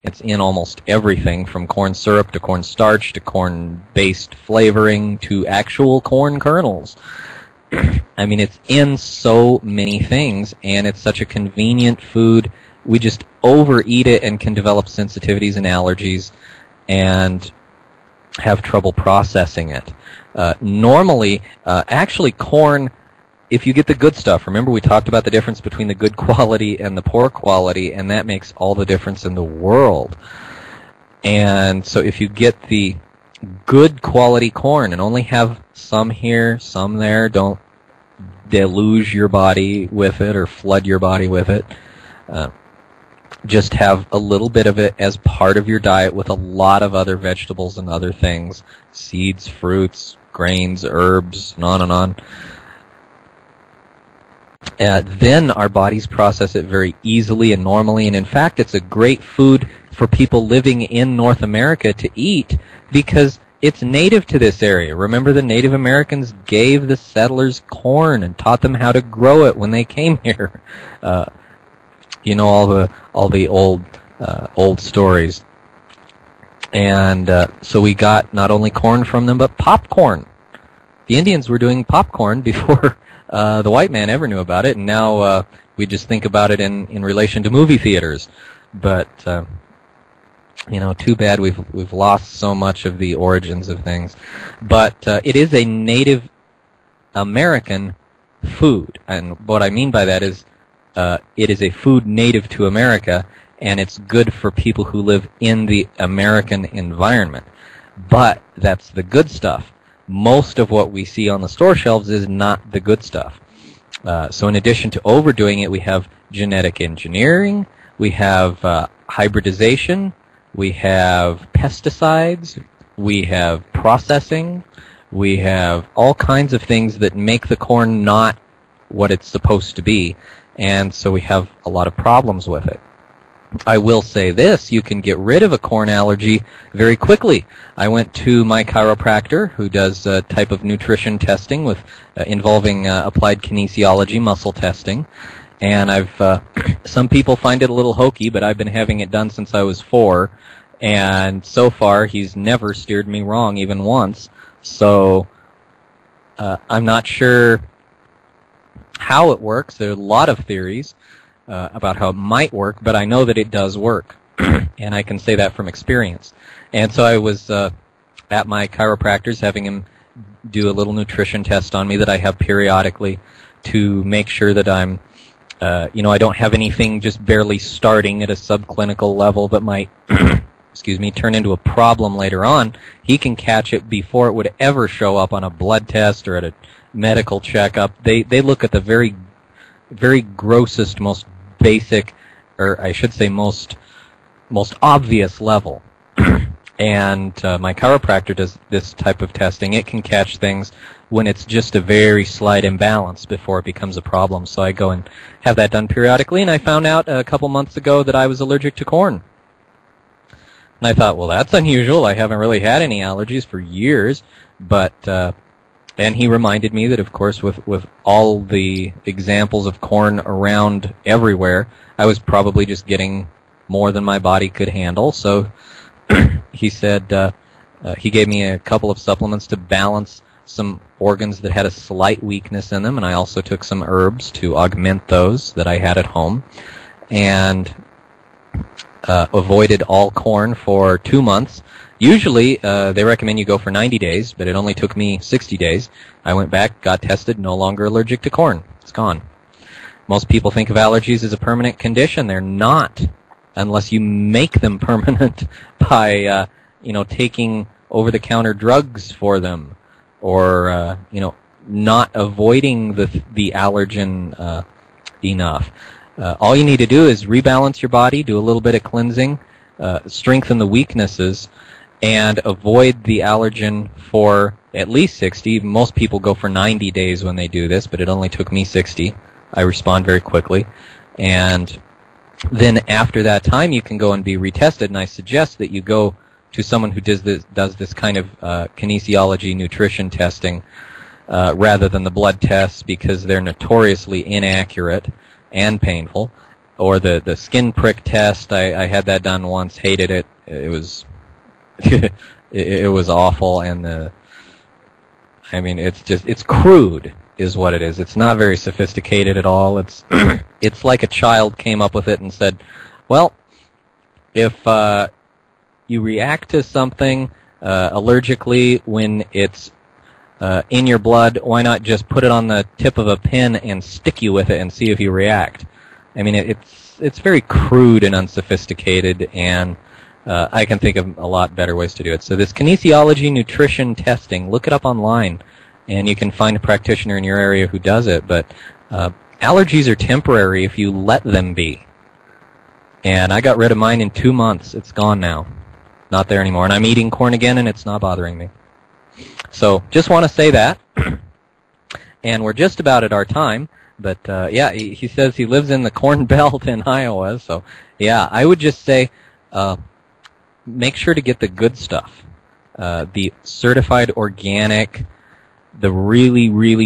It's in almost everything, from corn syrup to corn starch to corn-based flavoring to actual corn kernels. I mean, it's in so many things, and it's such a convenient food. We just overeat it and can develop sensitivities and allergies and have trouble processing it. Normally, actually, corn, if you get the good stuff, remember we talked about the difference between the good quality and the poor quality, and that makes all the difference in the world. And so if you get the good quality corn and only have some here, some there, don't deluge your body with it or flood your body with it. Just have a little bit of it as part of your diet with a lot of other vegetables and other things, seeds, fruits, grains, herbs, and on and on. Then our bodies process it very easily and normally, and in fact it's a great food for people living in North America to eat because it's native to this area. Remember, the Native Americans gave the settlers corn and taught them how to grow it when they came here. You know, all the old stories. And so we got not only corn from them, but popcorn. The Indians were doing popcorn before the white man ever knew about it, and now we just think about it in relation to movie theaters. But you know, too bad we've lost so much of the origins of things. But it is a Native American food, and what I mean by that is it is a food native to America, and it's good for people who live in the American environment. But that's the good stuff. Most of what we see on the store shelves is not the good stuff. So in addition to overdoing it, we have genetic engineering, we have hybridization, we have pesticides, we have processing, we have all kinds of things that make the corn not what it's supposed to be, and so we have a lot of problems with it. I will say this, you can get rid of a corn allergy very quickly. I went to my chiropractor, who does a type of nutrition testing with involving applied kinesiology, muscle testing, and some people find it a little hokey, but I've been having it done since I was 4, and so far he's never steered me wrong, even once. So I'm not sure how it works. There are a lot of theories about how it might work, but I know that it does work, and I can say that from experience. And so I was at my chiropractor's having him do a little nutrition test on me that I have periodically to make sure that I'm I don't have anything just barely starting at a subclinical level that might turn into a problem later on. He can catch it before it would ever show up on a blood test or at a medical checkup. They look at the very, very grossest, most basic, or I should say most obvious level. And my chiropractor does this type of testing. It can catch things when it's just a very slight imbalance before it becomes a problem. So I go and have that done periodically, and I found out a couple months ago that I was allergic to corn. And I thought, well, that's unusual. I haven't really had any allergies for years. But and he reminded me that, of course, with all the examples of corn around everywhere, I was probably just getting more than my body could handle. So he said he gave me a couple of supplements to balance some organs that had a slight weakness in them, and I also took some herbs to augment those that I had at home, and avoided all corn for 2 months. Usually, they recommend you go for 90 days, but it only took me 60 days. I went back, got tested, no longer allergic to corn. It's gone. Most people think of allergies as a permanent condition. They're not, unless you make them permanent by, taking over-the-counter drugs for them, or, not avoiding the allergen enough. All you need to do is rebalance your body, do a little bit of cleansing, strengthen the weaknesses, and avoid the allergen for at least 60. Most people go for 90 days when they do this, but it only took me 60. I respond very quickly. And then after that time, you can go and be retested, and I suggest that you go to someone who does this kind of kinesiology nutrition testing rather than the blood tests, because they're notoriously inaccurate and painful. or the skin prick test. I had that done once, hated it. It was it was awful, and it's crude is what it is. It's not very sophisticated at all. It's it's like a child came up with it and said, well, if you react to something allergically when it's in your blood, why not just put it on the tip of a pin and stick you with it and see if you react? I mean, it's very crude and unsophisticated, and I can think of a lot better ways to do it. So this kinesiology nutrition testing, look it up online, and you can find a practitioner in your area who does it. But allergies are temporary if you let them be. And I got rid of mine in 2 months. It's gone now. Not there anymore. And I'm eating corn again, and it's not bothering me. So just want to say that. And we're just about at our time. But, yeah, he says he lives in the Corn Belt in Iowa. So, yeah, I would just say make sure to get the good stuff. The certified organic, the really, really